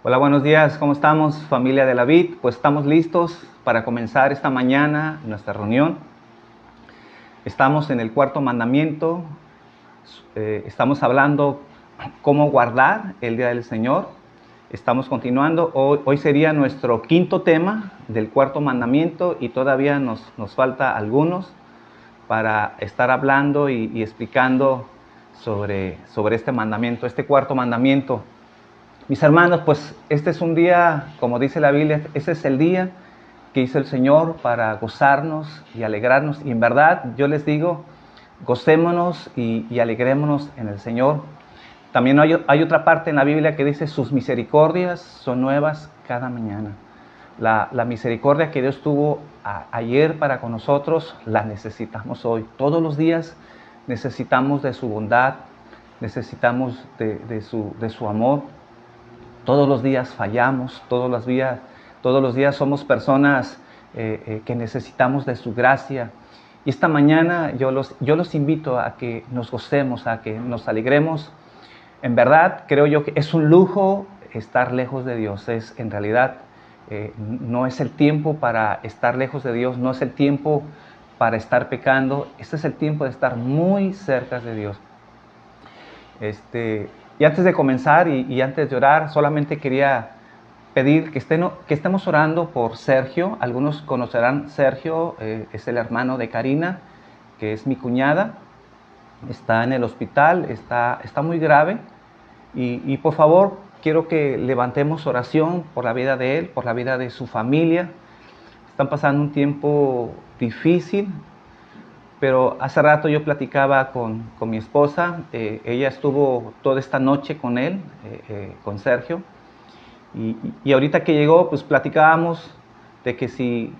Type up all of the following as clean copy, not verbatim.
Hola, buenos días, ¿cómo estamos, familia de la Vid? Pues estamos listos para comenzar esta mañana nuestra reunión. Estamos en el cuarto mandamiento, estamos hablando cómo guardar el día del Señor. Estamos continuando, hoy sería nuestro quinto tema del cuarto mandamiento y todavía nos falta algunos para estar hablando y explicando sobre este mandamiento, este cuarto mandamiento. Mis hermanos, pues este es un día, como dice la Biblia, ese es el día que hizo el Señor para gozarnos y alegrarnos. Y en verdad, yo les digo, gocémonos y alegrémonos en el Señor. También hay otra parte en la Biblia que dice, sus misericordias son nuevas cada mañana. La misericordia que Dios tuvo ayer para con nosotros, la necesitamos hoy. Todos los días necesitamos de su bondad, necesitamos de su amor. Todos los días fallamos, todos los días somos personas que necesitamos de su gracia. Y esta mañana yo los invito a que nos gocemos, a que nos alegremos. En verdad, creo yo que es un lujo estar lejos de Dios. En realidad, no es el tiempo para estar lejos de Dios, no es el tiempo para estar pecando. Este es el tiempo de estar muy cerca de Dios. Y antes de comenzar y antes de orar, solamente quería pedir que estemos orando por Sergio. Algunos conocerán Sergio, es el hermano de Karina, que es mi cuñada. Está en el hospital, está muy grave. Y por favor, quiero que levantemos oración por la vida de él, por la vida de su familia. Están pasando un tiempo difícil. Pero hace rato yo platicaba con mi esposa, ella estuvo toda esta noche con él, con Sergio, y ahorita que llegó, pues platicábamos de que si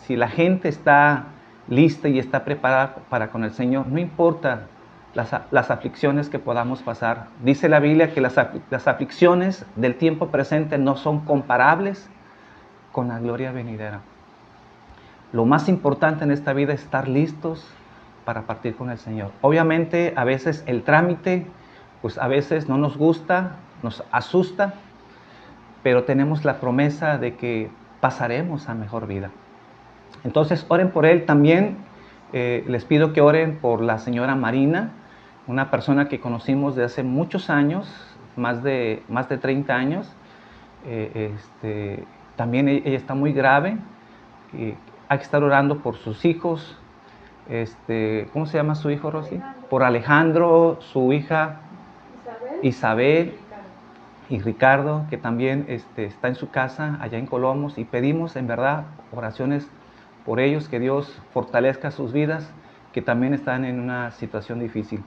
la gente está lista y está preparada para con el Señor, no importa las aflicciones que podamos pasar. Dice la Biblia que las aflicciones del tiempo presente no son comparables con la gloria venidera. Lo más importante en esta vida es estar listos para partir con el Señor. Obviamente, a veces el trámite, pues a veces no nos gusta, nos asusta, pero tenemos la promesa de que pasaremos a mejor vida. Entonces, oren por él también. Les pido que oren por la señora Marina, una persona que conocimos de hace muchos años, más de 30 años. También ella está muy grave. Hay que estar orando por sus hijos. ¿Cómo se llama su hijo, Rosy? Por Alejandro, su hija Isabel y Ricardo, que también está en su casa allá en Colomos, y pedimos en verdad oraciones por ellos, que Dios fortalezca sus vidas, que también están en una situación difícil.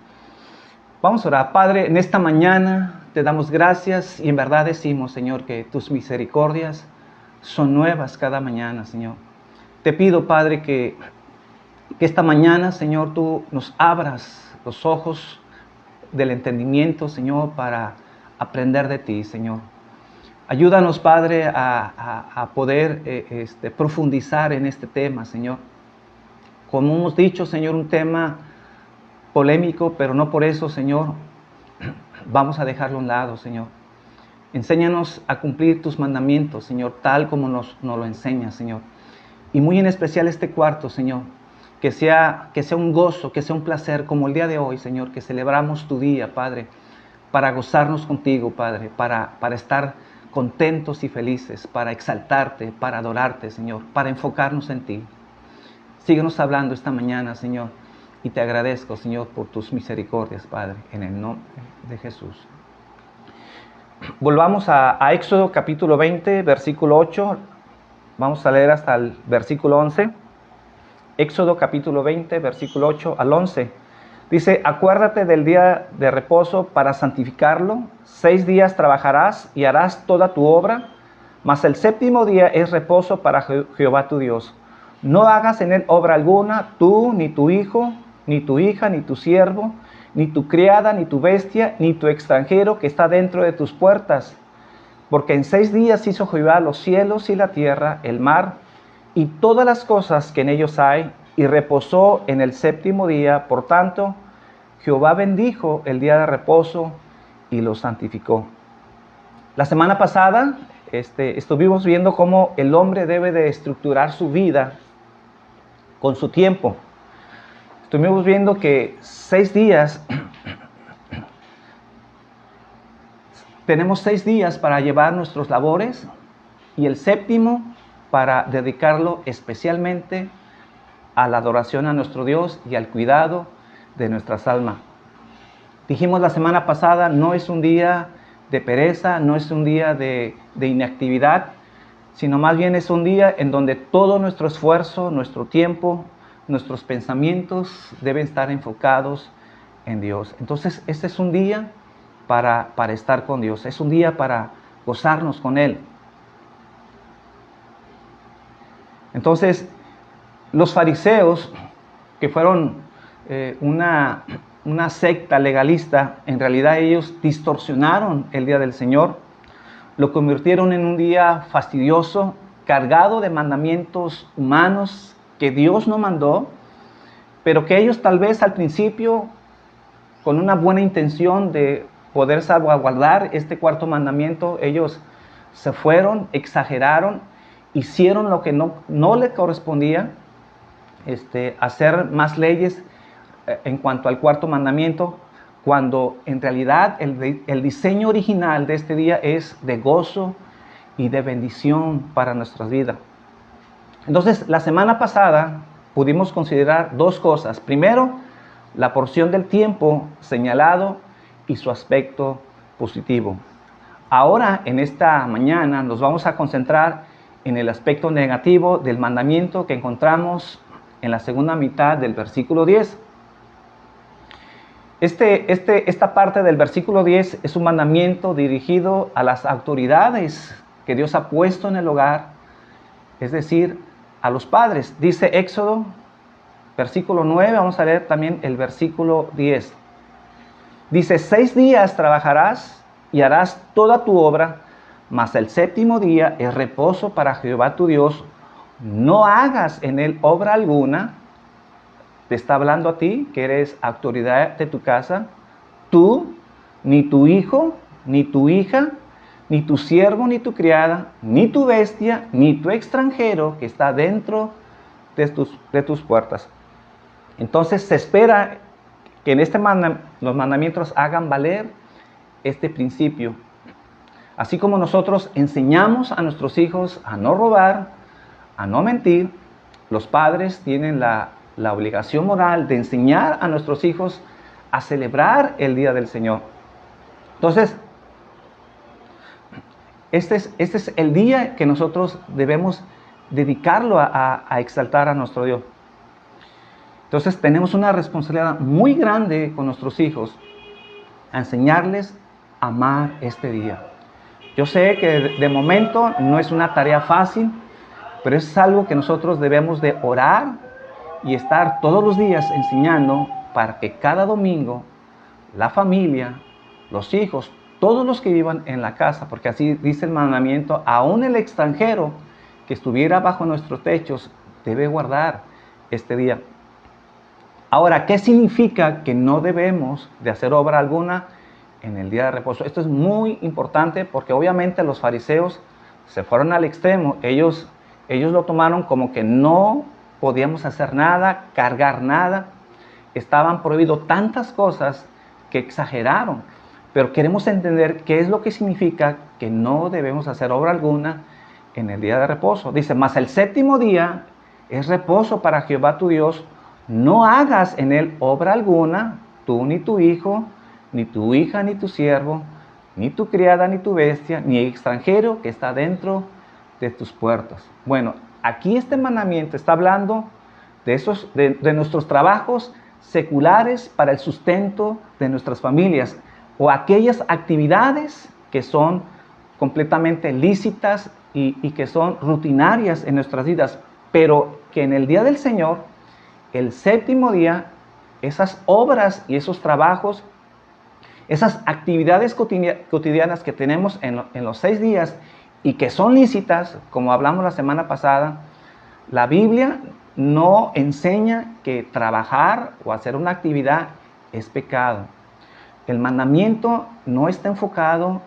Vamos a orar. Padre, en esta mañana te damos gracias y en verdad decimos, Señor, que tus misericordias son nuevas cada mañana, Señor. Te pido, Padre, que esta mañana, Señor, tú nos abras los ojos del entendimiento, Señor, para aprender de ti, Señor. Ayúdanos, Padre, a poder profundizar en este tema, Señor. Como hemos dicho, Señor, un tema polémico, pero no por eso, Señor, vamos a dejarlo a un lado, Señor. Enséñanos a cumplir tus mandamientos, Señor, tal como nos lo enseñas, Señor. Y muy en especial este cuarto, Señor, que sea un gozo, que sea un placer, como el día de hoy, Señor, que celebramos tu día, Padre, para gozarnos contigo, Padre, para estar contentos y felices, para exaltarte, para adorarte, Señor, para enfocarnos en ti. Síguenos hablando esta mañana, Señor, y te agradezco, Señor, por tus misericordias, Padre, en el nombre de Jesús. Volvamos a Éxodo capítulo 20, versículo 8. Vamos a leer hasta el versículo 11. Éxodo capítulo 20, versículo 8 al 11. Dice, acuérdate del día de reposo para santificarlo. 6 días trabajarás y harás toda tu obra, mas el séptimo día es reposo para Jehová tu Dios. No hagas en él obra alguna, tú, ni tu hijo, ni tu hija, ni tu siervo, ni tu criada, ni tu bestia, ni tu extranjero que está dentro de tus puertas. Porque en 6 días hizo Jehová los cielos y la tierra, el mar, y todas las cosas que en ellos hay, y reposó en el séptimo día. Por tanto, Jehová bendijo el día de reposo y lo santificó. La semana pasada estuvimos viendo cómo el hombre debe de estructurar su vida con su tiempo. Estuvimos viendo que 6 días, tenemos 6 días para llevar nuestros labores y el séptimo para dedicarlo especialmente a la adoración a nuestro Dios y al cuidado de nuestras almas. Dijimos la semana pasada, no es un día de pereza, no es un día de inactividad, sino más bien es un día en donde todo nuestro esfuerzo, nuestro tiempo, nuestros pensamientos deben estar enfocados en Dios. Entonces, este es un día para estar con Dios, es un día para gozarnos con Él. Entonces, los fariseos, que fueron una secta legalista, en realidad ellos distorsionaron el día del Señor, lo convirtieron en un día fastidioso, cargado de mandamientos humanos que Dios no mandó, pero que ellos tal vez al principio, con una buena intención de poder salvaguardar este cuarto mandamiento, ellos se fueron, exageraron, hicieron lo que no le correspondía, hacer más leyes en cuanto al cuarto mandamiento, cuando en realidad el diseño original de este día es de gozo y de bendición para nuestras vidas. Entonces, la semana pasada pudimos considerar 2 cosas. Primero, la porción del tiempo señalado y su aspecto positivo. Ahora, en esta mañana, nos vamos a concentrar en el aspecto negativo del mandamiento que encontramos en la segunda mitad del versículo 10. Esta parte del versículo 10 es un mandamiento dirigido a las autoridades que Dios ha puesto en el hogar, es decir, a los padres. Dice Éxodo, versículo 9, vamos a leer también el versículo 10. Dice, 6 días trabajarás y harás toda tu obra, mas el séptimo día es reposo para Jehová tu Dios. No hagas en él obra alguna. Te está hablando a ti, que eres autoridad de tu casa. Tú, ni tu hijo, ni tu hija, ni tu siervo, ni tu criada, ni tu bestia, ni tu extranjero que está dentro de tus puertas. Entonces se espera que en los mandamientos hagan valer este principio. Así como nosotros enseñamos a nuestros hijos a no robar, a no mentir, los padres tienen la obligación moral de enseñar a nuestros hijos a celebrar el día del Señor. Entonces, este es el día que nosotros debemos dedicarlo a exaltar a nuestro Dios. Entonces, tenemos una responsabilidad muy grande con nuestros hijos, a enseñarles a amar este día. Yo sé que de momento no es una tarea fácil, pero es algo que nosotros debemos de orar y estar todos los días enseñando para que cada domingo la familia, los hijos, todos los que vivan en la casa, porque así dice el mandamiento, aún el extranjero que estuviera bajo nuestros techos debe guardar este día. Ahora, ¿qué significa que no debemos de hacer obra alguna en el día de reposo? Esto es muy importante porque obviamente los fariseos se fueron al extremo. Ellos lo tomaron como que no podíamos hacer nada, cargar nada. Estaban prohibidos tantas cosas que exageraron. Pero queremos entender qué es lo que significa que no debemos hacer obra alguna en el día de reposo. Dice, mas el séptimo día es reposo para Jehová tu Dios. No hagas en él obra alguna, tú ni tu hijo, ni tu hija, ni tu siervo, ni tu criada, ni tu bestia, ni extranjero que está dentro de tus puertas. Bueno, aquí este mandamiento está hablando de nuestros trabajos seculares para el sustento de nuestras familias, o aquellas actividades que son completamente lícitas y que son rutinarias en nuestras vidas, pero que en el día del Señor, el séptimo día, esas obras y esos trabajos, esas actividades cotidianas que tenemos en los 6 días y que son lícitas, como hablamos la semana pasada, la Biblia no enseña que trabajar o hacer una actividad es pecado. El mandamiento no está enfocado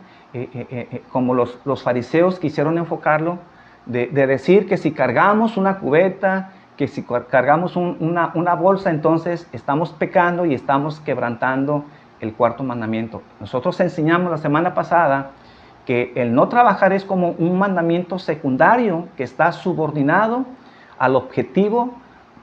como los fariseos quisieron enfocarlo, de decir que si cargamos una cubeta, que si cargamos una bolsa, entonces estamos pecando y estamos quebrantando el cuarto mandamiento. Nosotros enseñamos la semana pasada que el no trabajar es como un mandamiento secundario que está subordinado al objetivo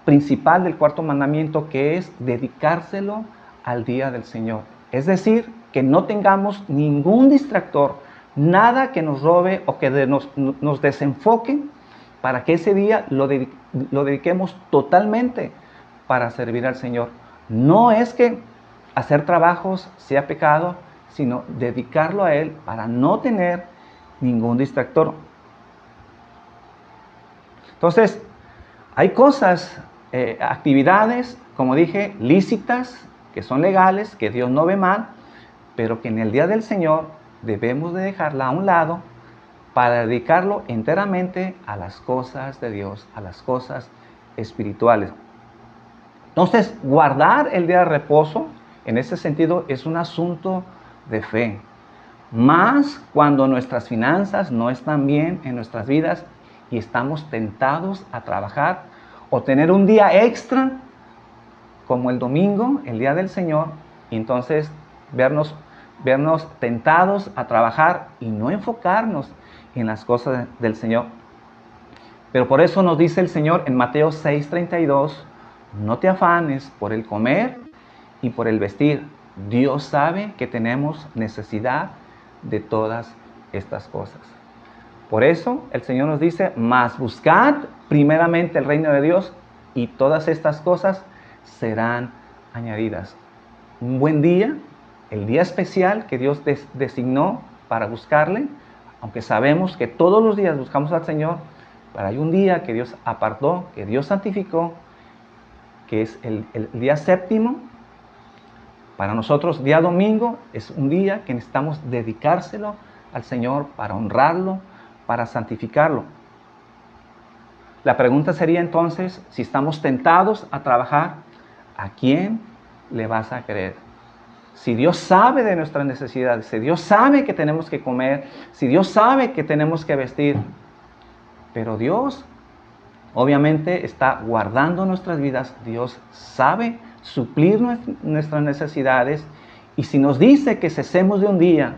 principal del cuarto mandamiento, que es dedicárselo al día del Señor. Es decir, que no tengamos ningún distractor, nada que nos robe o que nos desenfoque, para que ese día lo dediquemos totalmente para servir al Señor. No es que hacer trabajos sea pecado, sino dedicarlo a Él para no tener ningún distractor. Entonces, hay cosas, actividades, como dije, lícitas, que son legales, que Dios no ve mal, pero que en el día del Señor debemos de dejarla a un lado para dedicarlo enteramente a las cosas de Dios, a las cosas espirituales. Entonces, guardar el día de reposo, en ese sentido, es un asunto de fe. Más cuando nuestras finanzas no están bien en nuestras vidas y estamos tentados a trabajar o tener un día extra, como el domingo, el día del Señor, y entonces vernos tentados a trabajar y no enfocarnos en las cosas del Señor. Pero por eso nos dice el Señor en Mateo 6:32, no te afanes por el comer y por el vestir. Dios sabe que tenemos necesidad de todas estas cosas. Por eso el Señor nos dice, mas buscad primeramente el reino de Dios y todas estas cosas serán añadidas. Un buen día, el día especial que Dios designó para buscarle, aunque sabemos que todos los días buscamos al Señor, pero hay un día que Dios apartó, que Dios santificó, que es el día séptimo. Para nosotros, día domingo es un día que necesitamos dedicárselo al Señor para honrarlo, para santificarlo. La pregunta sería entonces, si estamos tentados a trabajar, ¿a quién le vas a creer? Si Dios sabe de nuestras necesidades, si Dios sabe que tenemos que comer, si Dios sabe que tenemos que vestir, pero Dios obviamente está guardando nuestras vidas, Dios sabe suplir nuestras necesidades, y si nos dice que cesemos de un día,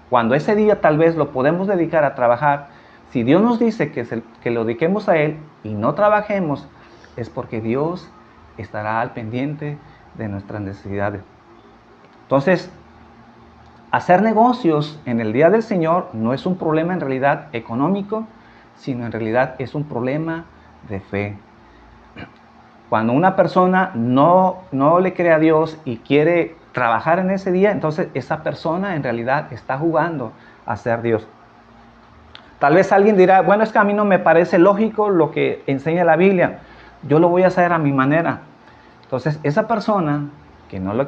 cuando ese día tal vez lo podemos dedicar a trabajar, si Dios nos dice que lo dediquemos a Él y no trabajemos, es porque Dios estará al pendiente de nuestras necesidades. Entonces, hacer negocios en el día del Señor no es un problema en realidad económico, sino en realidad es un problema de fe. Cuando una persona no le cree a Dios y quiere trabajar en ese día, entonces esa persona en realidad está jugando a ser Dios. Tal vez alguien dirá, bueno, es que a mí no me parece lógico lo que enseña la Biblia, yo lo voy a hacer a mi manera. Entonces esa persona que no le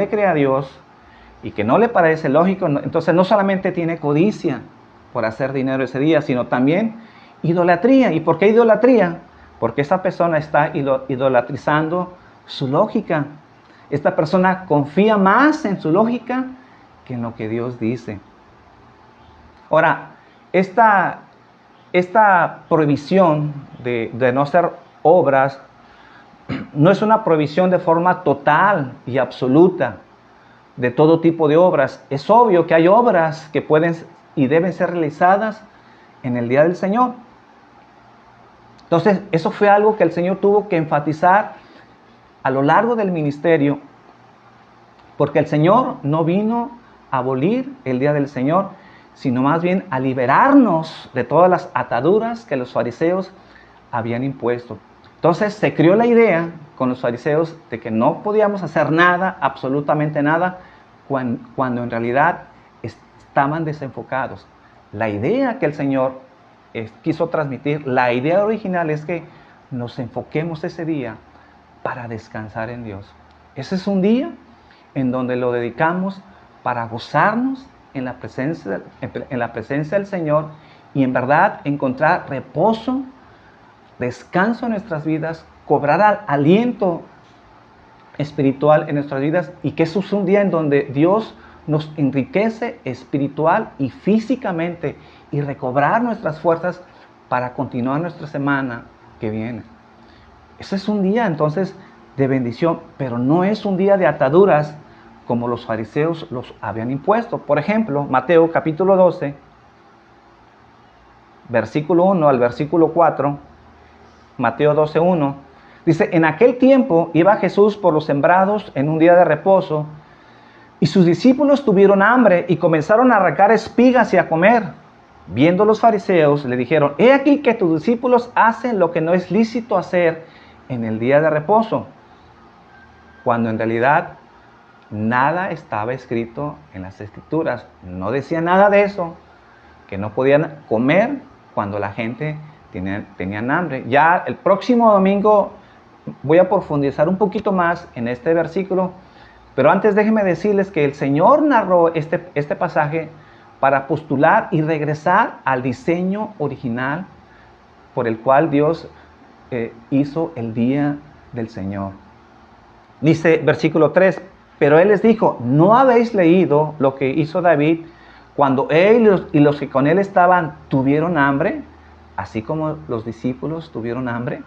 cree a Dios y que no le parece lógico, entonces no solamente tiene codicia por hacer dinero ese día, sino también idolatría. ¿Y por qué idolatría? Porque esa persona está idolatrizando su lógica. Esta persona confía más en su lógica que en lo que Dios dice. Ahora, esta prohibición de no hacer obras no es una prohibición de forma total y absoluta de todo tipo de obras. Es obvio que hay obras que pueden y deben ser realizadas en el día del Señor. Entonces, eso fue algo que el Señor tuvo que enfatizar a lo largo del ministerio, porque el Señor no vino a abolir el día del Señor, sino más bien a liberarnos de todas las ataduras que los fariseos habían impuesto. Entonces se creó la idea con los fariseos de que no podíamos hacer nada, absolutamente nada, cuando en realidad estaban desenfocados. La idea que el Señor quiso transmitir, la idea original es que nos enfoquemos ese día para descansar en Dios. Ese es un día en donde lo dedicamos para gozarnos en la presencia del Señor y en verdad encontrar reposo, descanso en nuestras vidas, cobrar aliento espiritual en nuestras vidas, y que eso es un día en donde Dios nos enriquece espiritual y físicamente y recobrar nuestras fuerzas para continuar nuestra semana que viene. Ese es un día entonces de bendición, pero no es un día de ataduras como los fariseos los habían impuesto. Por ejemplo, Mateo capítulo 12, versículo 1 al versículo 4, Mateo 12, 1, dice: en aquel tiempo iba Jesús por los sembrados en un día de reposo, y sus discípulos tuvieron hambre y comenzaron a arrancar espigas y a comer. Viendo los fariseos, le dijeron: he aquí que tus discípulos hacen lo que no es lícito hacer en el día de reposo, cuando en realidad nada estaba escrito en las Escrituras. No decía nada de eso, que no podían comer cuando la gente tenían hambre. Ya el próximo domingo voy a profundizar un poquito más en este versículo, pero antes déjenme decirles que el Señor narró este pasaje para postular y regresar al diseño original por el cual Dios hizo el día del Señor. Dice versículo 3, pero Él les dijo: ¿no habéis leído lo que hizo David cuando Él y los que con Él estaban tuvieron hambre, así como los discípulos tuvieron hambre?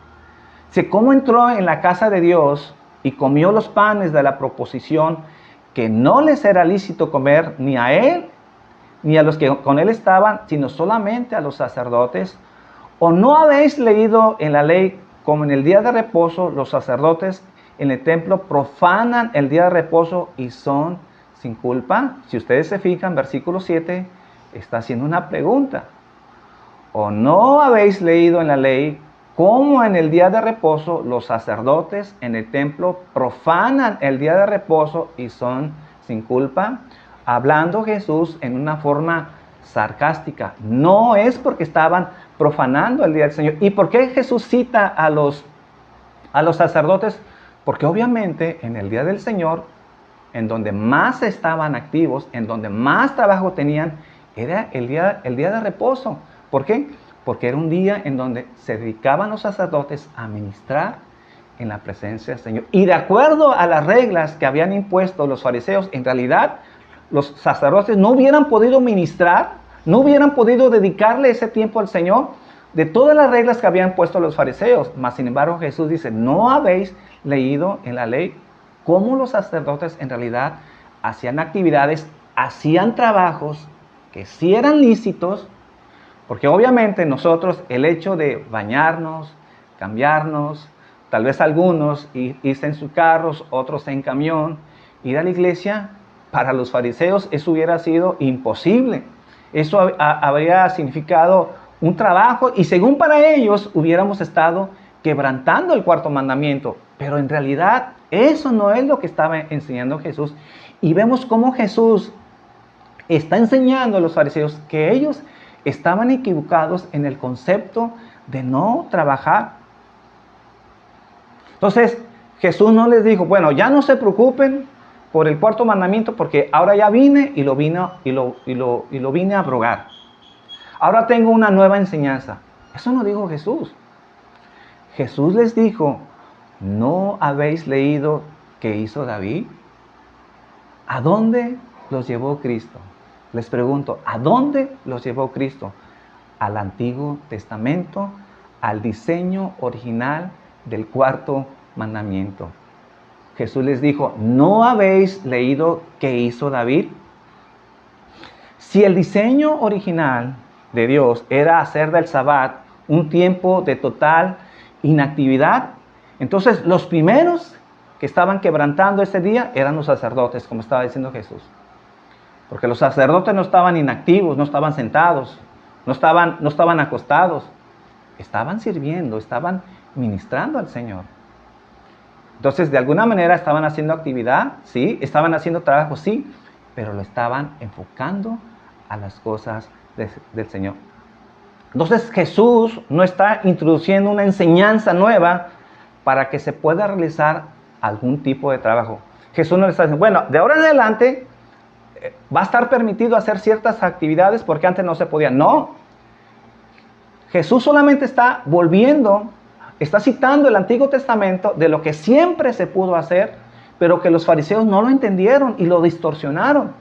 ¿Cómo entró en la casa de Dios y comió los panes de la proposición, que no les era lícito comer ni a Él ni a los que con Él estaban, sino solamente a los sacerdotes? ¿O no habéis leído en la ley como en el día de reposo los sacerdotes en el templo profanan el día de reposo y son sin culpa? Si ustedes se fijan, versículo 7 está haciendo una pregunta. ¿O no habéis leído en la ley cómo en el día de reposo los sacerdotes en el templo profanan el día de reposo y son sin culpa? Hablando Jesús en una forma sarcástica. No es porque estaban profanando el día del Señor. ¿Y por qué Jesús cita a los sacerdotes? Porque obviamente en el día del Señor, en donde más estaban activos, en donde más trabajo tenían, era el día de reposo. ¿Por qué? Porque era un día en donde se dedicaban los sacerdotes a ministrar en la presencia del Señor. Y de acuerdo a las reglas que habían impuesto los fariseos, en realidad los sacerdotes no hubieran podido ministrar, no hubieran podido dedicarle ese tiempo al Señor de todas las reglas que habían puesto los fariseos. Mas sin embargo Jesús dice: ¿no habéis leído en la ley cómo los sacerdotes en realidad hacían actividades, hacían trabajos que sí eran lícitos? Porque obviamente nosotros, el hecho de bañarnos, cambiarnos, tal vez algunos irse en sus carros, otros en camión, ir a la iglesia, para los fariseos eso hubiera sido imposible. Eso habría significado un trabajo y según para ellos hubiéramos estado quebrantando el cuarto mandamiento. Pero en realidad eso no es lo que estaba enseñando Jesús. Y vemos cómo Jesús está enseñando a los fariseos que ellos estaban equivocados en el concepto de no trabajar. Entonces Jesús no les dijo: bueno, ya no se preocupen por el cuarto mandamiento, porque ahora ya vine y lo vine a abrogar. Ahora tengo una nueva enseñanza. Eso no dijo Jesús. Jesús les dijo: ¿no habéis leído qué hizo David? ¿A dónde los llevó Cristo? Les pregunto, ¿a dónde los llevó Cristo? Al Antiguo Testamento, al diseño original del cuarto mandamiento. Jesús les dijo: ¿no habéis leído qué hizo David? Si el diseño original de Dios era hacer del Sabbat un tiempo de total inactividad, entonces los primeros que estaban quebrantando ese día eran los sacerdotes, como estaba diciendo Jesús. Porque los sacerdotes no estaban inactivos, no estaban sentados, no estaban acostados. Estaban sirviendo, estaban ministrando al Señor. Entonces, de alguna manera estaban haciendo actividad, sí, estaban haciendo trabajo, sí, pero lo estaban enfocando a las cosas del Señor. Entonces, Jesús no está introduciendo una enseñanza nueva para que se pueda realizar algún tipo de trabajo. Jesús no le está diciendo: bueno, de ahora en adelante va a estar permitido hacer ciertas actividades porque antes no se podía. No. Jesús solamente está volviendo, está citando el Antiguo Testamento de lo que siempre se pudo hacer, pero que los fariseos no lo entendieron y lo distorsionaron.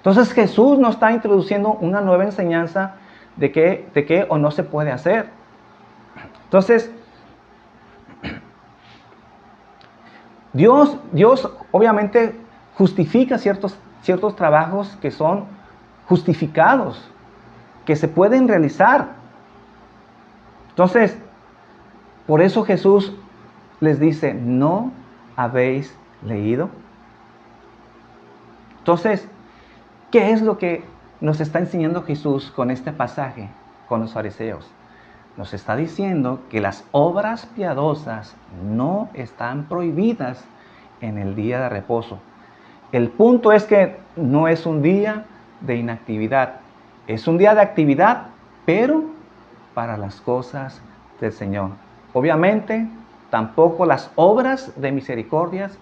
Entonces Jesús nos está introduciendo una nueva enseñanza de qué o no se puede hacer. Entonces, Dios obviamente justifica ciertos trabajos que son justificados, que se pueden realizar. Entonces, por eso Jesús les dice, ¿no habéis leído? Entonces, ¿qué es lo que nos está enseñando Jesús con este pasaje, con los fariseos? Nos está diciendo que las obras piadosas no están prohibidas en el día de reposo. El punto es que no es un día de inactividad, es un día de actividad, pero para las cosas del Señor. Obviamente, tampoco las obras de misericordias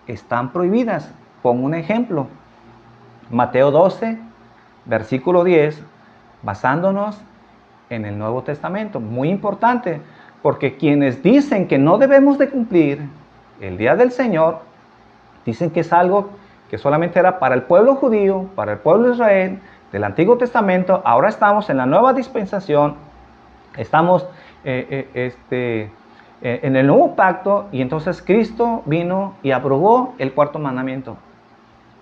están prohibidas. Pongo un ejemplo. Mateo 12, versículo 10, basándonos en el Nuevo Testamento. Muy importante, porque quienes dicen que no debemos de cumplir el día del Señor, dicen que es algo que solamente era para el pueblo judío, para el pueblo de Israel, del Antiguo Testamento. Ahora estamos en la nueva dispensación, estamos en el nuevo pacto, y entonces Cristo vino y abrogó el cuarto mandamiento.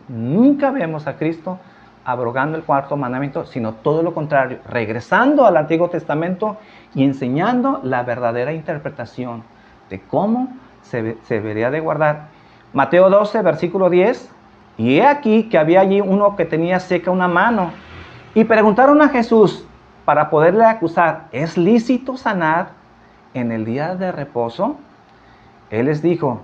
Nunca vemos a Cristo abrogando el cuarto mandamiento, sino todo lo contrario, regresando al Antiguo Testamento y enseñando la verdadera interpretación de cómo se debería de guardar. Mateo 12, versículo 10, y he aquí que había allí uno que tenía seca una mano, y preguntaron a Jesús para poderle acusar, ¿es lícito sanar en el día de reposo? Él les dijo,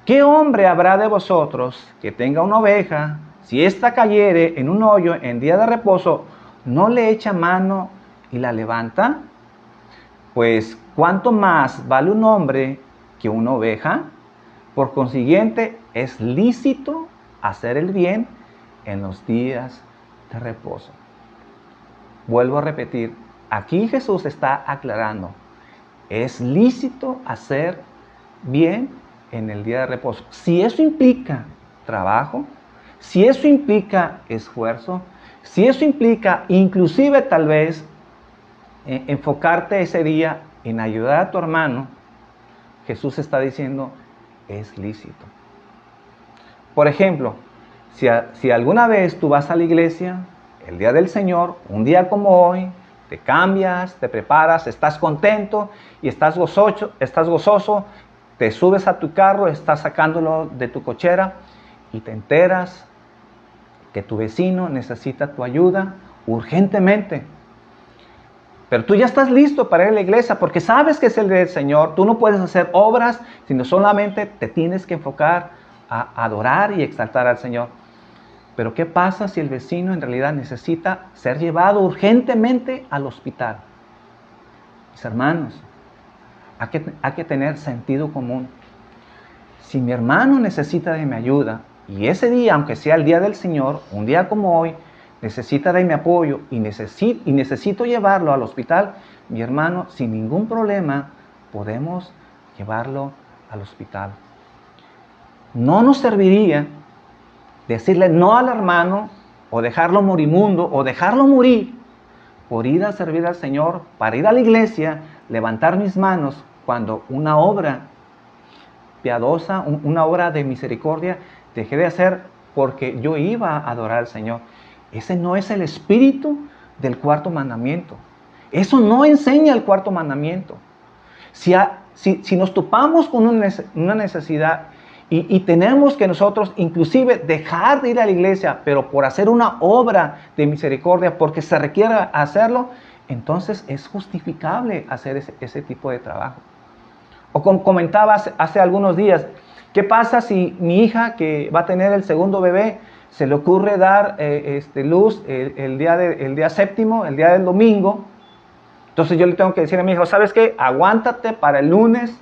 ¿qué hombre habrá de vosotros que tenga una oveja? Si ésta cayere en un hoyo en día de reposo, ¿no le echa mano y la levanta? Pues, ¿cuánto más vale un hombre que una oveja? Por consiguiente, es lícito hacer el bien en los días de reposo. Vuelvo a repetir, aquí Jesús está aclarando, es lícito hacer bien en el día de reposo. Si eso implica trabajo, si eso implica esfuerzo, si eso implica inclusive tal vez enfocarte ese día en ayudar a tu hermano, Jesús está diciendo, es lícito. Por ejemplo, si alguna vez tú vas a la iglesia, el día del Señor, un día como hoy, te cambias, te preparas, estás contento y estás gozoso, te subes a tu carro, estás sacándolo de tu cochera y te enteras que tu vecino necesita tu ayuda urgentemente. Pero tú ya estás listo para ir a la iglesia porque sabes que es el día del Señor. Tú no puedes hacer obras, sino solamente te tienes que enfocar a adorar y exaltar al Señor. Pero ¿qué pasa si el vecino en realidad necesita ser llevado urgentemente al hospital? Mis hermanos, hay que tener sentido común. Si mi hermano necesita de mi ayuda, y ese día, aunque sea el día del Señor, un día como hoy, necesita de mi apoyo y necesito llevarlo al hospital, mi hermano, sin ningún problema, podemos llevarlo al hospital. No nos serviría decirle no al hermano, o dejarlo moribundo, o dejarlo morir, por ir a servir al Señor, para ir a la iglesia, levantar mis manos, cuando una obra piadosa, una obra de misericordia, dejé de hacer porque yo iba a adorar al Señor. Ese no es el espíritu del cuarto mandamiento. Eso no enseña el cuarto mandamiento. Si nos topamos con una necesidad y tenemos que nosotros inclusive dejar de ir a la iglesia, pero por hacer una obra de misericordia, porque se requiere hacerlo, entonces es justificable hacer ese tipo de trabajo. O como comentaba hace algunos días, ¿qué pasa si mi hija que va a tener el segundo bebé se le ocurre dar luz el día séptimo, el día del domingo? Entonces yo le tengo que decir a mi hijo, ¿sabes qué? Aguántate para el lunes,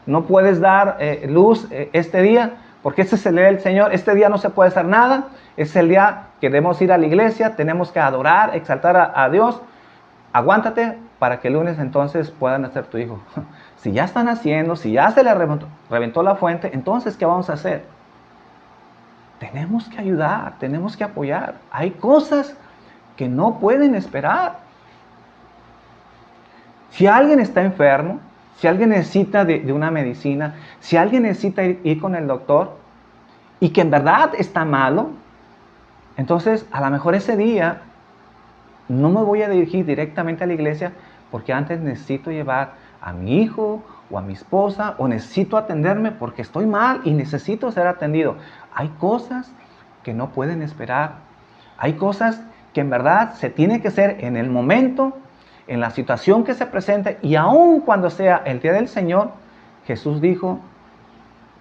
no puedes dar luz este día, porque este es el día del Señor, este día no se puede hacer nada, es el día que debemos ir a la iglesia, tenemos que adorar, exaltar a Dios. Aguántate para que el lunes entonces puedan nacer tu hijo. Si ya están haciendo, si ya se le reventó la fuente, entonces ¿qué vamos a hacer? tenemos que ayudar, tenemos que apoyar. Hay cosas que no pueden esperar. Si alguien está enfermo, si alguien necesita de una medicina, si alguien necesita ir con el doctor y que en verdad está malo, entonces a lo mejor ese día no me voy a dirigir directamente a la iglesia porque antes necesito llevar a mi hijo o a mi esposa o necesito atenderme porque estoy mal y necesito ser atendido. Hay cosas que no pueden esperar. Hay cosas que en verdad se tiene que hacer en el momento, en la situación que se presente, y aun cuando sea el día del Señor, Jesús dijo,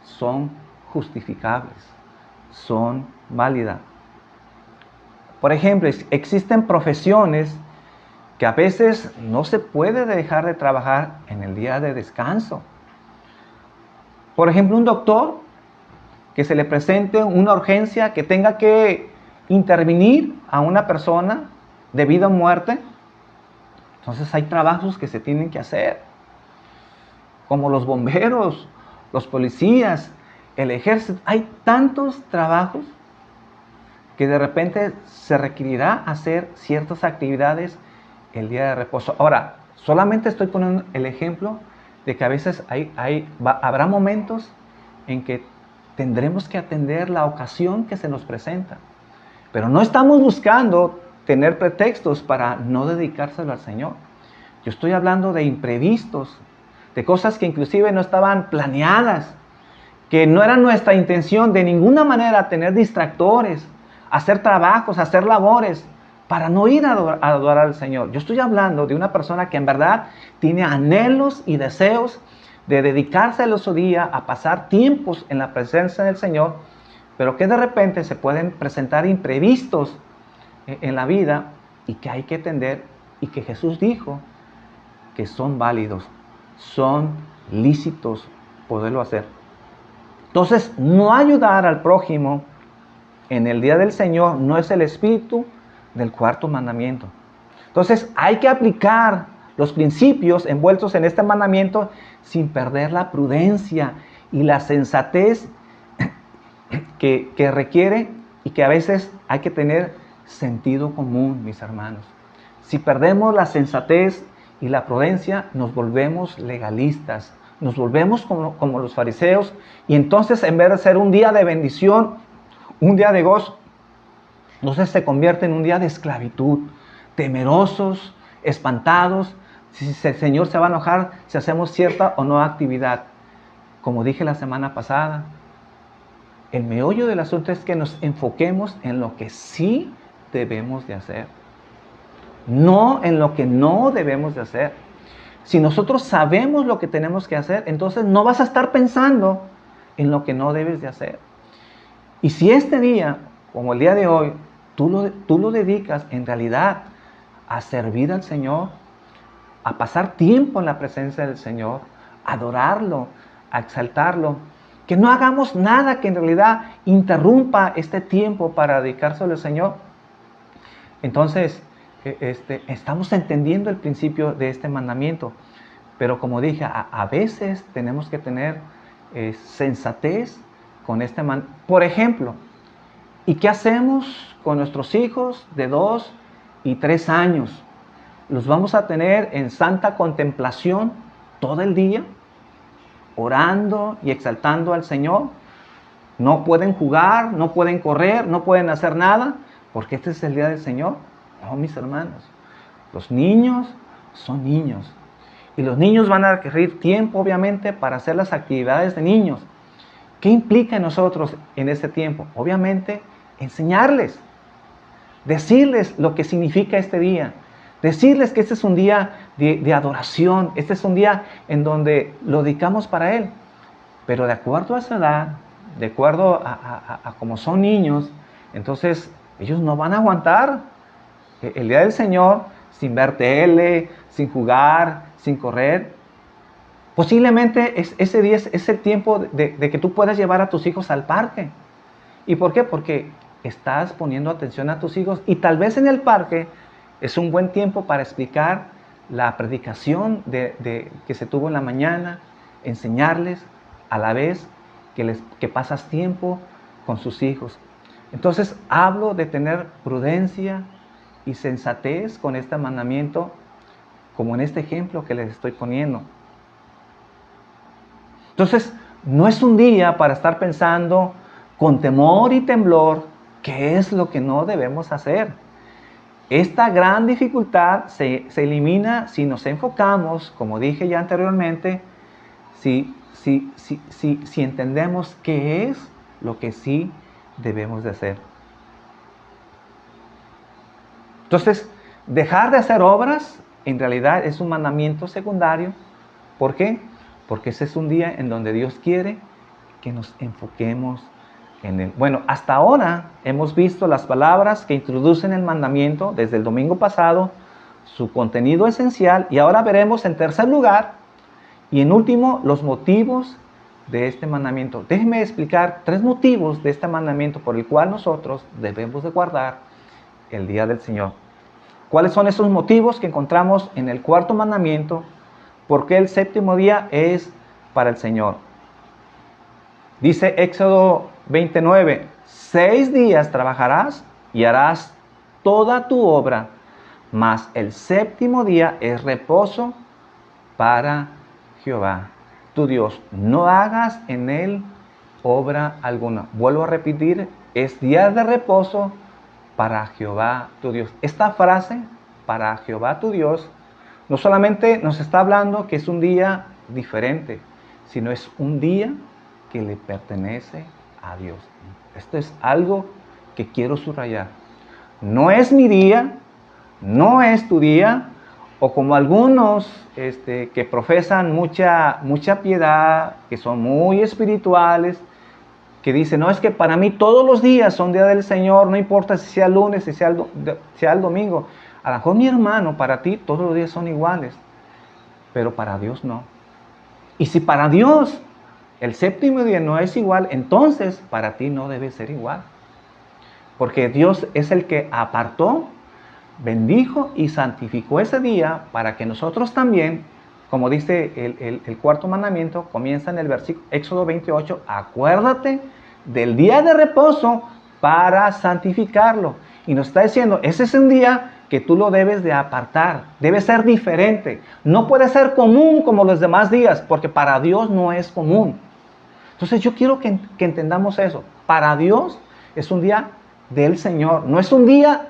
son justificables, son válidas. Por ejemplo, existen profesiones que a veces no se puede dejar de trabajar en el día de descanso. Por ejemplo, un doctor que se le presente una urgencia, que tenga que intervenir a una persona de vida o muerte. Entonces hay trabajos que se tienen que hacer, como los bomberos, los policías, el ejército. Hay tantos trabajos que de repente se requerirá hacer ciertas actividades el día de reposo. Ahora, solamente estoy poniendo el ejemplo de que a veces habrá momentos en que tendremos que atender la ocasión que se nos presenta. Pero no estamos buscando tener pretextos para no dedicárselo al Señor. Yo estoy hablando de imprevistos, de cosas que inclusive no estaban planeadas, que no era nuestra intención de ninguna manera tener distractores, hacer trabajos, hacer labores, para no ir a adorar al Señor. Yo estoy hablando de una persona que en verdad tiene anhelos y deseos de dedicarse al otro día a pasar tiempos en la presencia del Señor, pero que de repente se pueden presentar imprevistos en la vida y que hay que atender, y que Jesús dijo que son válidos, son lícitos poderlo hacer. Entonces, no ayudar al prójimo en el día del Señor no es el espíritu del cuarto mandamiento. Entonces, hay que aplicar los principios envueltos en este mandamiento sin perder la prudencia y la sensatez que requiere, y que a veces hay que tener sentido común, mis hermanos. Si perdemos la sensatez y la prudencia, nos volvemos legalistas, nos volvemos como los fariseos, y entonces en vez de ser un día de bendición, un día de gozo, entonces se convierte en un día de esclavitud, temerosos, espantados, si el Señor se va a enojar si hacemos cierta o no actividad. Como dije la semana pasada, el meollo del asunto es que nos enfoquemos en lo que sí debemos de hacer, no en lo que no debemos de hacer. Si nosotros sabemos lo que tenemos que hacer, entonces no vas a estar pensando en lo que no debes de hacer. Y si este día, como el día de hoy, tú lo dedicas en realidad a servir al Señor, a pasar tiempo en la presencia del Señor, a adorarlo, a exaltarlo, que no hagamos nada que en realidad interrumpa este tiempo para dedicárselo al Señor, entonces estamos entendiendo el principio de este mandamiento. Pero como dije, a veces tenemos que tener sensatez con este mandamiento. Por ejemplo, ¿y qué hacemos con nuestros hijos de 2 y 3 años? ¿Los vamos a tener en santa contemplación todo el día, orando y exaltando al Señor? No pueden jugar, no pueden correr, no pueden hacer nada, porque este es el día del Señor. No, mis hermanos, los niños son niños, y los niños van a requerir tiempo, obviamente, para hacer las actividades de niños. ¿Qué implica en nosotros en este tiempo? Obviamente, enseñarles, decirles lo que significa este día, decirles que este es un día de adoración, este es un día en donde lo dedicamos para Él. Pero de acuerdo a su edad, de acuerdo a cómo son niños, entonces ellos no van a aguantar el día del Señor sin ver tele, sin jugar, sin correr. Posiblemente ese día es el tiempo de que tú puedas llevar a tus hijos al parque. ¿Y por qué? Porque estás poniendo atención a tus hijos, y tal vez en el parque es un buen tiempo para explicar la predicación que se tuvo en la mañana, enseñarles a la vez que pasas tiempo con sus hijos. Entonces hablo de tener prudencia y sensatez con este mandamiento, como en este ejemplo que les estoy poniendo. Entonces, no es un día para estar pensando con temor y temblor qué es lo que no debemos hacer. Esta gran dificultad se elimina si nos enfocamos, como dije ya anteriormente, si entendemos qué es lo que sí debemos de hacer. Entonces, dejar de hacer obras en realidad es un mandamiento secundario. ¿Por qué? Porque ese es un día en donde Dios quiere que nos enfoquemos en Él. Bueno, hasta ahora hemos visto las palabras que introducen el mandamiento desde el domingo pasado, su contenido esencial, y ahora veremos en tercer lugar y en último los motivos de este mandamiento. Déjenme explicar 3 motivos de este mandamiento por el cual nosotros debemos de guardar el día del Señor. ¿Cuáles son esos motivos que encontramos en el cuarto mandamiento? ¿Por qué el séptimo día es para el Señor? Dice Éxodo 29, 6 días trabajarás y harás toda tu obra, mas el séptimo día es reposo para Jehová, tu Dios. No hagas en él obra alguna. Vuelvo a repetir, es día de reposo para Jehová, tu Dios. Esta frase, para Jehová, tu Dios, no solamente nos está hablando que es un día diferente, sino es un día que le pertenece a Dios. Esto es algo que quiero subrayar. No es mi día, no es tu día, o como algunos que profesan mucha piedad, que son muy espirituales, que dicen, no, es que para mí todos los días son día del Señor, no importa si sea el lunes, si sea el domingo. A lo mejor, mi hermano, para ti todos los días son iguales, pero para Dios no. Y si para Dios el séptimo día no es igual, entonces para ti no debe ser igual. Porque Dios es el que apartó, bendijo y santificó ese día para que nosotros también, como dice el cuarto mandamiento, comienza en el versículo Éxodo 28, acuérdate del día de reposo para santificarlo. Y nos está diciendo, ese es un día que tú lo debes de apartar, debe ser diferente. No puede ser común como los demás días, porque para Dios no es común. Entonces yo quiero que entendamos eso. Para Dios es un día del Señor, no es un día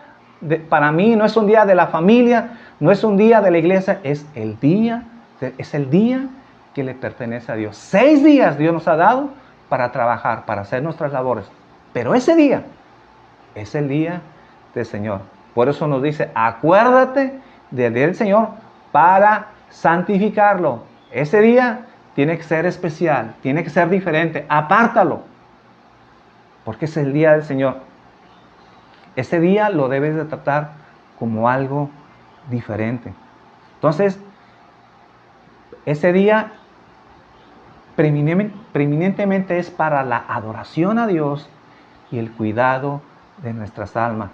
para mí, no es un día de la familia, no es un día de la iglesia, es el día que le pertenece a Dios. 6 días Dios nos ha dado para trabajar, para hacer nuestras labores, pero ese día es el día del Señor. Por eso nos dice, acuérdate del día del Señor para santificarlo. Ese día tiene que ser especial, tiene que ser diferente, apártalo, porque es el día del Señor. Ese día lo debes de tratar como algo diferente. Entonces, ese día preeminentemente es para la adoración a Dios y el cuidado de nuestras almas.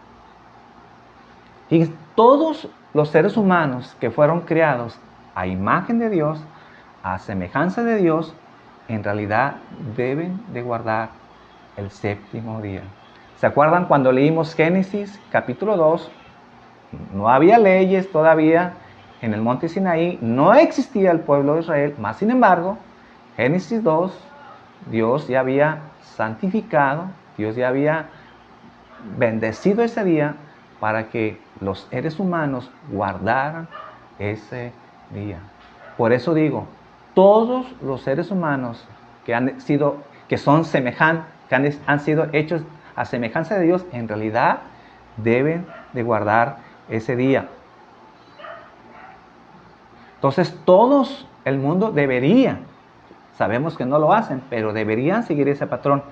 Y todos los seres humanos que fueron creados a imagen de Dios, a semejanza de Dios, en realidad deben de guardar el séptimo día. ¿Se acuerdan cuando leímos Génesis capítulo 2? No había leyes todavía en el monte Sinaí, no existía el pueblo de Israel, más sin embargo, Génesis 2, Dios ya había santificado, Dios ya había bendecido ese día para que los seres humanos guardaran ese día. Por eso digo, todos los seres humanos que son semejantes, que han sido hechos a semejanza de Dios, en realidad deben de guardar ese día. Entonces todos el mundo debería, sabemos que no lo hacen, pero deberían seguir ese patrón.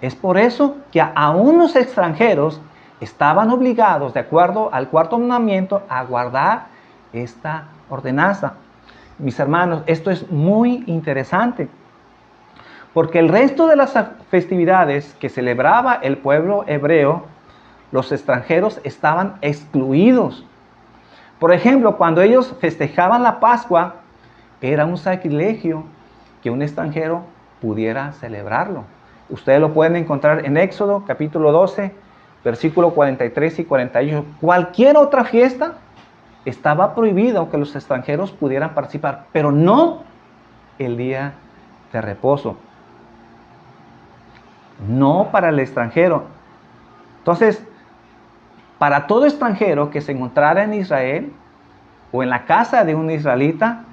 Es por eso que aún los extranjeros estaban obligados, de acuerdo al cuarto mandamiento, a guardar esta ordenanza. Mis hermanos, esto es muy interesante, porque el resto de las festividades que celebraba el pueblo hebreo, los extranjeros estaban excluidos. Por ejemplo, cuando ellos festejaban la Pascua, era un sacrilegio que un extranjero pudiera celebrarlo. Ustedes lo pueden encontrar en Éxodo capítulo 12, versículo 43 y 48. Cualquier otra fiesta estaba prohibido que los extranjeros pudieran participar, pero no el día de reposo. No para el extranjero. Entonces, para todo extranjero que se encontrara en Israel o en la casa de un israelita,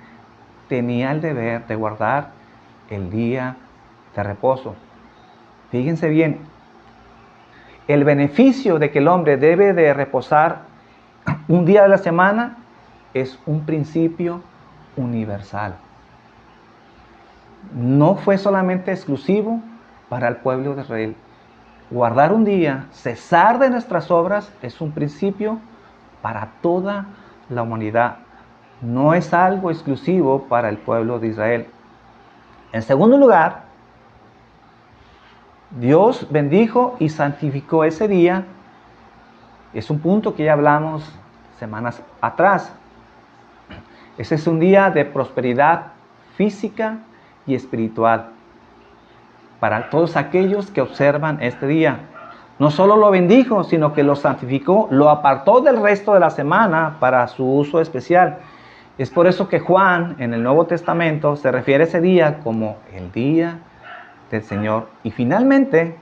tenía el deber de guardar el día de reposo. Fíjense bien, el beneficio de que el hombre debe de reposar un día de la semana es un principio universal. No fue solamente exclusivo para el pueblo de Israel. Guardar un día, cesar de nuestras obras, es un principio para toda la humanidad. No es algo exclusivo para el pueblo de Israel. En segundo lugar, Dios bendijo y santificó ese día. Es un punto que ya hablamos semanas atrás. Ese es un día de prosperidad física y espiritual para todos aquellos que observan este día. No solo lo bendijo, sino que lo santificó, lo apartó del resto de la semana para su uso especial. Es por eso que Juan en el Nuevo Testamento se refiere a ese día como el día del Señor. Y finalmente,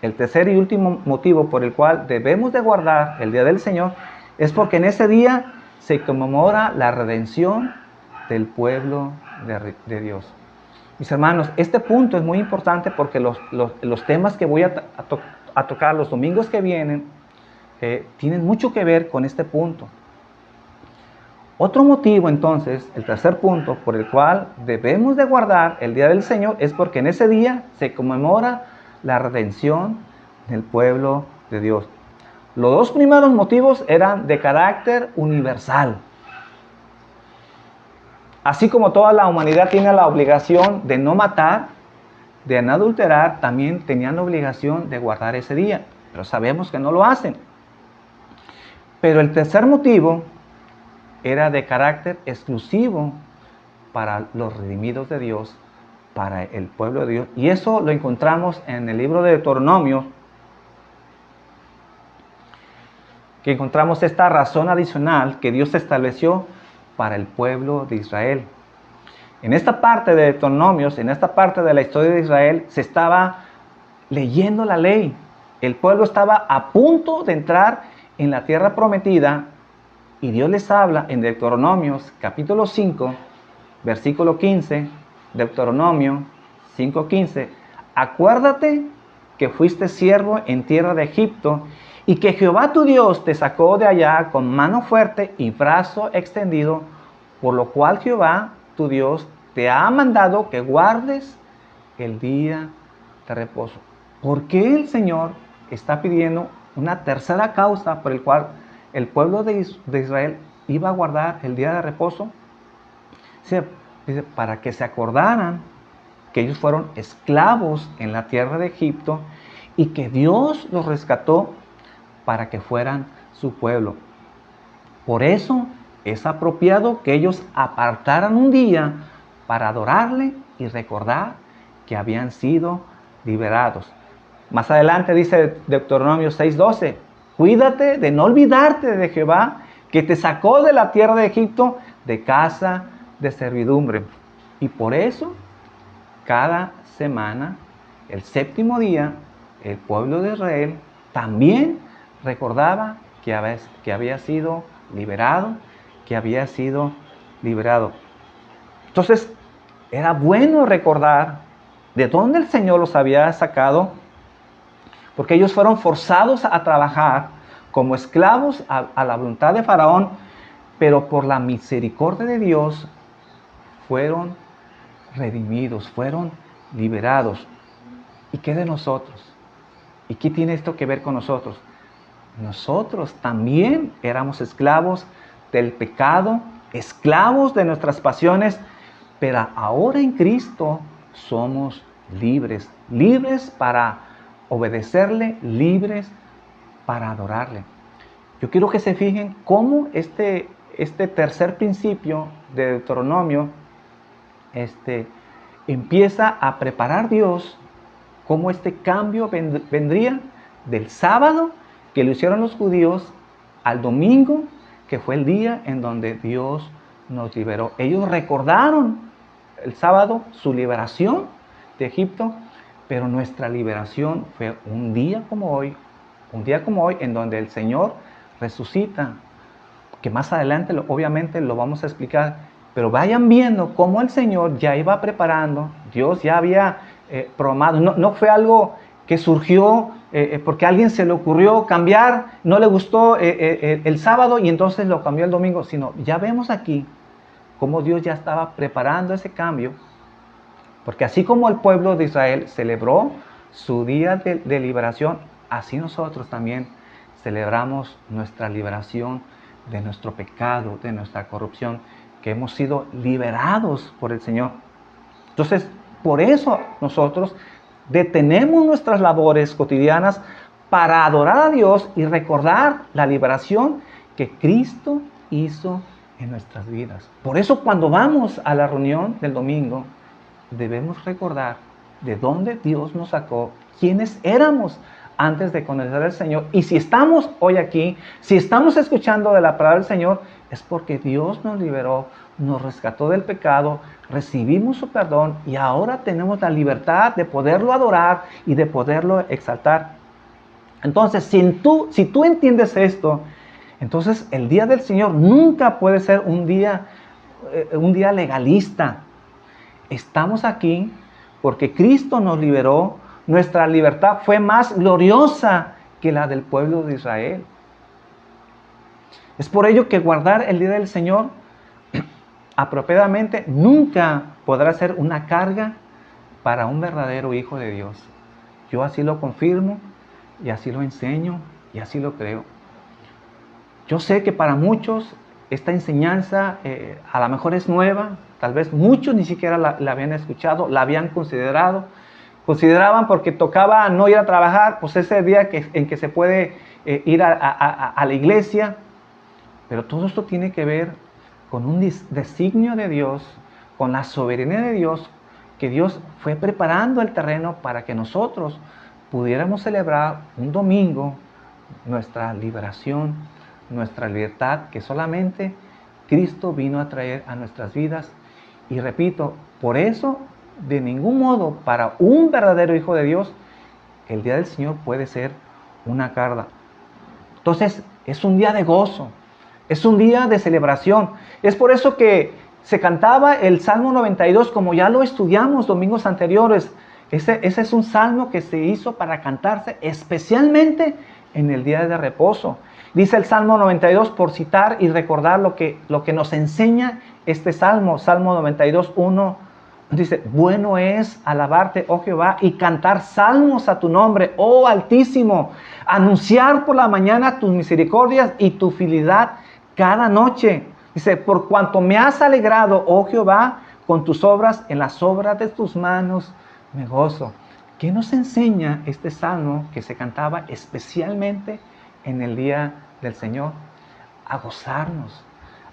el tercer y último motivo por el cual debemos de guardar el día del Señor es porque en ese día se conmemora la redención del pueblo de Dios. Mis hermanos, este punto es muy importante porque los temas que voy a tocar los domingos que vienen tienen mucho que ver con este punto. Otro motivo entonces, el tercer punto por el cual debemos de guardar el día del Señor es porque en ese día se conmemora la redención del pueblo de Dios. Los dos primeros motivos eran de carácter universal. Así como toda la humanidad tiene la obligación de no matar, de no adulterar, también tenían la obligación de guardar ese día. Pero sabemos que no lo hacen. Pero el tercer motivo era de carácter exclusivo para los redimidos de Dios, para el pueblo de Dios. Y eso lo encontramos en el libro de Deuteronomio, que encontramos esta razón adicional que Dios estableció para el pueblo de Israel. En esta parte de Deuteronomios, en esta parte de la historia de Israel, se estaba leyendo la ley. El pueblo estaba a punto de entrar en la tierra prometida y Dios les habla en Deuteronomios capítulo 5, versículo 15, Deuteronomio 5:15. Acuérdate que fuiste siervo en tierra de Egipto y que Jehová tu Dios te sacó de allá con mano fuerte y brazo extendido, por lo cual Jehová tu Dios te ha mandado que guardes el día de reposo. ¿Por qué el Señor está pidiendo una tercera causa por el cual el pueblo de Israel iba a guardar el día de reposo? Dice, para que se acordaran que ellos fueron esclavos en la tierra de Egipto y que Dios los rescató para que fueran su pueblo. Por eso es apropiado que ellos apartaran un día para adorarle y recordar que habían sido liberados. Más adelante dice Deuteronomio 6:12, cuídate de no olvidarte de Jehová, que te sacó de la tierra de Egipto, de casa de servidumbre. Y por eso, cada semana, el séptimo día, el pueblo de Israel también recordaba que había sido liberado, Entonces, era bueno recordar de dónde el Señor los había sacado, porque ellos fueron forzados a trabajar como esclavos a la voluntad de Faraón, pero por la misericordia de Dios fueron redimidos, fueron liberados. ¿Y qué de nosotros? ¿Y qué tiene esto que ver con nosotros? Nosotros también éramos esclavos del pecado, esclavos de nuestras pasiones, pero ahora en Cristo somos libres, libres para obedecerle, libres para adorarle. Yo quiero que se fijen cómo este tercer principio de Deuteronomio empieza a preparar Dios, cómo este cambio vendría del sábado que lo hicieron los judíos al domingo, que fue el día en donde Dios nos liberó. Ellos recordaron el sábado su liberación de Egipto, pero nuestra liberación fue un día como hoy en donde el Señor resucita, que más adelante obviamente lo vamos a explicar, pero vayan viendo cómo el Señor ya iba preparando, Dios ya había programado, no fue algo que surgió porque a alguien se le ocurrió cambiar, no le gustó el sábado y entonces lo cambió el domingo, sino ya vemos aquí cómo Dios ya estaba preparando ese cambio, porque así como el pueblo de Israel celebró su día de liberación, así nosotros también celebramos nuestra liberación de nuestro pecado, de nuestra corrupción, que hemos sido liberados por el Señor. Entonces, por eso nosotros detenemos nuestras labores cotidianas para adorar a Dios y recordar la liberación que Cristo hizo en nuestras vidas. Por eso cuando vamos a la reunión del domingo, debemos recordar de dónde Dios nos sacó, quiénes éramos antes de conocer al Señor. Y si estamos hoy aquí, si estamos escuchando de la palabra del Señor, es porque Dios nos liberó, nos rescató del pecado, recibimos su perdón y ahora tenemos la libertad de poderlo adorar y de poderlo exaltar. Entonces, si tú entiendes esto, entonces el día del Señor nunca puede ser un día legalista. Estamos aquí porque Cristo nos liberó. Nuestra libertad fue más gloriosa que la del pueblo de Israel. Es por ello que guardar el día del Señor apropiadamente nunca podrá ser una carga para un verdadero hijo de Dios. Yo así lo confirmo y así lo enseño y así lo creo. Yo sé que para muchos esta enseñanza a lo mejor es nueva, tal vez muchos ni siquiera la habían escuchado, la habían consideraban porque tocaba no ir a trabajar, pues ese día en que se puede ir a la iglesia. Pero todo esto tiene que ver con un designio de Dios, con la soberanía de Dios, que Dios fue preparando el terreno para que nosotros pudiéramos celebrar un domingo nuestra liberación, nuestra libertad, que solamente Cristo vino a traer a nuestras vidas. Y repito, por eso, de ningún modo, para un verdadero hijo de Dios, el día del Señor puede ser una carga. Entonces, es un día de gozo, es un día de celebración. Es por eso que se cantaba el Salmo 92, como ya lo estudiamos domingos anteriores. Ese es un salmo que se hizo para cantarse especialmente en el día de reposo. Dice el Salmo 92, por citar y recordar lo que nos enseña este salmo, Salmo 92, 1, dice, bueno es alabarte, oh Jehová, y cantar salmos a tu nombre, oh Altísimo, anunciar por la mañana tus misericordias y tu fidelidad cada noche. Dice, por cuanto me has alegrado, oh Jehová, con tus obras, en las obras de tus manos me gozo. ¿Qué nos enseña este salmo que se cantaba especialmente en el día del Señor? A gozarnos,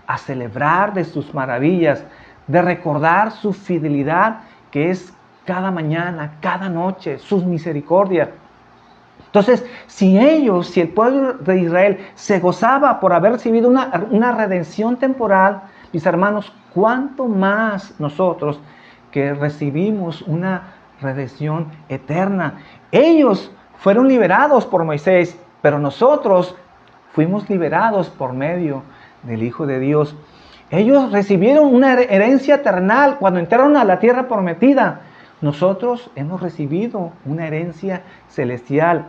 a celebrar de sus maravillas, de recordar su fidelidad que es cada mañana, cada noche, sus misericordias. Entonces, si el pueblo de Israel se gozaba por haber recibido una redención temporal, mis hermanos, ¿cuánto más nosotros que recibimos una redención eterna? Ellos fueron liberados por Moisés, pero nosotros fuimos liberados por medio del Hijo de Dios. Ellos recibieron una herencia eternal cuando entraron a la tierra prometida. Nosotros hemos recibido una herencia celestial.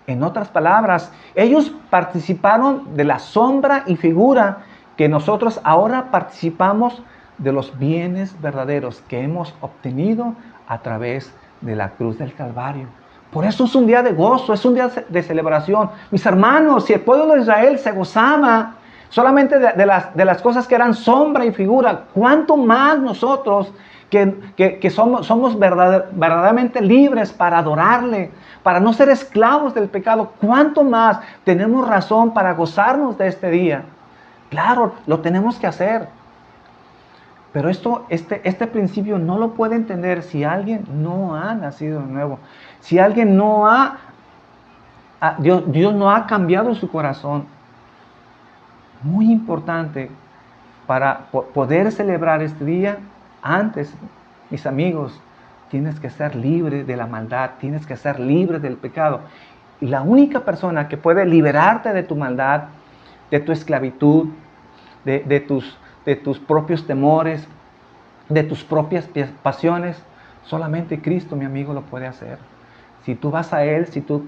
En otras palabras, ellos participaron de la sombra y figura que nosotros ahora participamos de los bienes verdaderos que hemos obtenido a través de la cruz del Calvario. Por eso es un día de gozo, es un día de celebración. Mis hermanos, si el pueblo de Israel se gozaba solamente de las cosas que eran sombra y figura, ¿cuánto más nosotros que somos verdaderamente libres para adorarle, para no ser esclavos del pecado? ¿Cuánto más tenemos razón para gozarnos de este día? Claro, lo tenemos que hacer. Pero este principio no lo puede entender si alguien no ha nacido de nuevo. Si alguien no ha Dios no ha cambiado su corazón. Muy importante para poder celebrar este día. Antes, mis amigos, tienes que ser libre de la maldad, tienes que ser libre del pecado. Y la única persona que puede liberarte de tu maldad, de tu esclavitud, de tus propios temores, de tus propias pasiones, solamente Cristo, mi amigo, lo puede hacer. Si tú vas a Él, si tú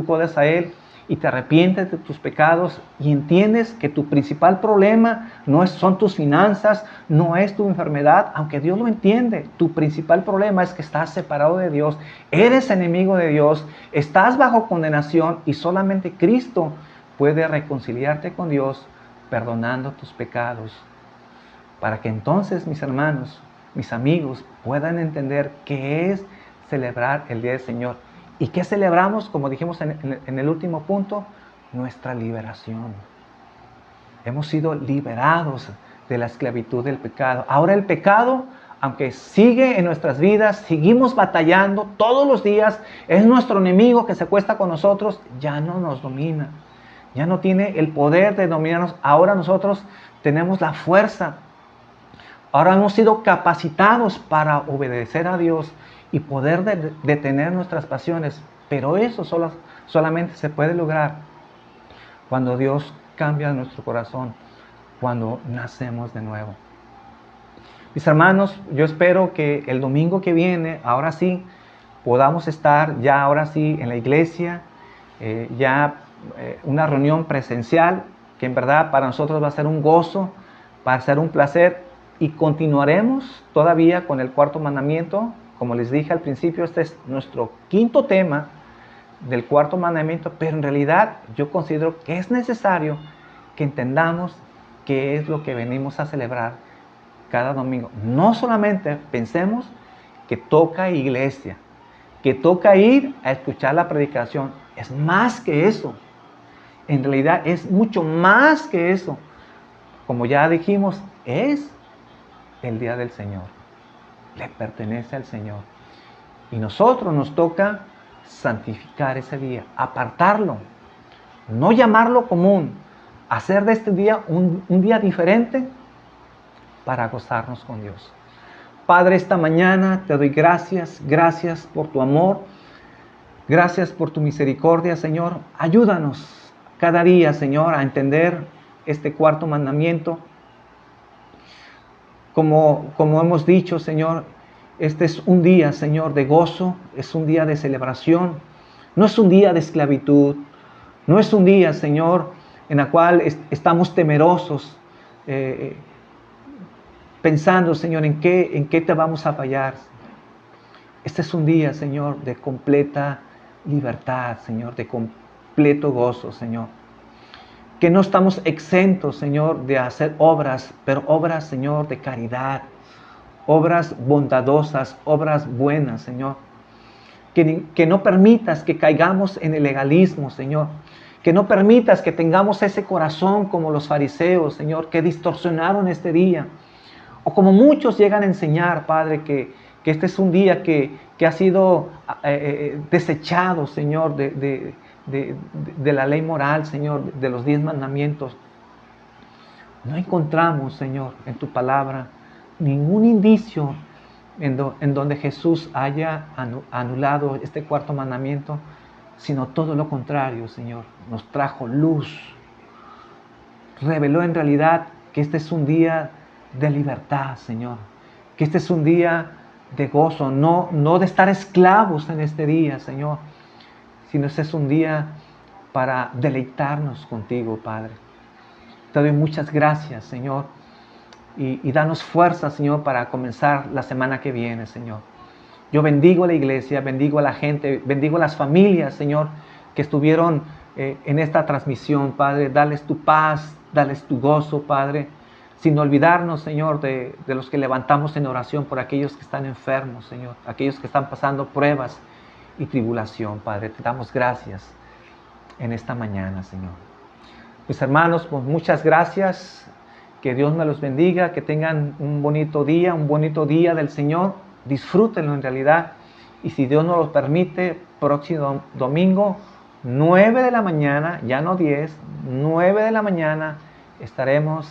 acudes a Él y te arrepientes de tus pecados y entiendes que tu principal problema son tus finanzas, no es tu enfermedad, aunque Dios lo entiende, tu principal problema es que estás separado de Dios, eres enemigo de Dios, estás bajo condenación y solamente Cristo puede reconciliarte con Dios perdonando tus pecados. Para que entonces, mis hermanos, mis amigos, puedan entender qué es celebrar el Día del Señor. ¿Y qué celebramos? Como dijimos en el último punto, nuestra liberación. Hemos sido liberados de la esclavitud del pecado. Ahora el pecado, aunque sigue en nuestras vidas, seguimos batallando todos los días, es nuestro enemigo que se acuesta con nosotros, ya no nos domina. Ya no tiene el poder de dominarnos. Ahora nosotros tenemos la fuerza. Ahora hemos sido capacitados para obedecer a Dios y poder detener nuestras pasiones. Pero eso solamente se puede lograr cuando Dios cambia nuestro corazón, cuando nacemos de nuevo. Mis hermanos, yo espero que el domingo que viene, ahora sí, podamos estar ya ahora sí en la iglesia, una reunión presencial, que en verdad para nosotros va a ser un gozo, va a ser un placer, y continuaremos todavía con el cuarto mandamiento. Como les dije al principio, este es nuestro quinto tema del cuarto mandamiento, pero en realidad yo considero que es necesario que entendamos qué es lo que venimos a celebrar cada domingo. No solamente pensemos que toca iglesia, que toca ir a escuchar la predicación. Es más que eso. En realidad es mucho más que eso. Como ya dijimos, es el día del Señor. Le pertenece al Señor. Y nosotros nos toca santificar ese día, apartarlo, no llamarlo común, hacer de este día un día diferente para gozarnos con Dios. Padre, esta mañana te doy gracias por tu amor, gracias por tu misericordia, Señor. Ayúdanos cada día, Señor, a entender este cuarto mandamiento. Como hemos dicho, Señor, este es un día, Señor, de gozo, es un día de celebración, no es un día de esclavitud, no es un día, Señor, en el cual estamos temerosos, pensando, Señor, en qué te vamos a fallar. Este es un día, Señor, de completa libertad, Señor, de completo gozo, Señor. Que no estamos exentos, Señor, de hacer obras, pero obras, Señor, de caridad, obras bondadosas, obras buenas, Señor. Que no permitas que caigamos en el legalismo, Señor. Que no permitas que tengamos ese corazón como los fariseos, Señor, que distorsionaron este día. O como muchos llegan a enseñar, Padre, que este es un día que ha sido desechado, Señor, de la ley moral, Señor, de los 10 mandamientos. No encontramos, Señor, en tu palabra ningún indicio en donde Jesús haya anulado este cuarto mandamiento, sino todo lo contrario, Señor. Nos trajo luz, reveló en realidad que este es un día de libertad, Señor, que este es un día de gozo, no de estar esclavos en este día, Señor, sino este es un día para deleitarnos contigo, Padre. Te doy muchas gracias, Señor, y danos fuerza, Señor, para comenzar la semana que viene, Señor. Yo bendigo a la iglesia, bendigo a la gente, bendigo a las familias, Señor, que estuvieron en esta transmisión, Padre. Dales tu paz, dales tu gozo, Padre, sin olvidarnos, Señor, de los que levantamos en oración por aquellos que están enfermos, Señor, aquellos que están pasando pruebas y tribulación, Padre. Te damos gracias en esta mañana, Señor. Mis hermanos, pues muchas gracias. Que Dios me los bendiga, que tengan un bonito día del Señor. Disfrútenlo en realidad. Y si Dios nos lo permite, próximo domingo 9 de la mañana, ya no 10, 9 de la mañana estaremos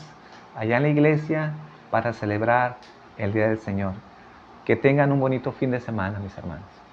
allá en la iglesia para celebrar el Día del Señor. Que tengan un bonito fin de semana, mis hermanos.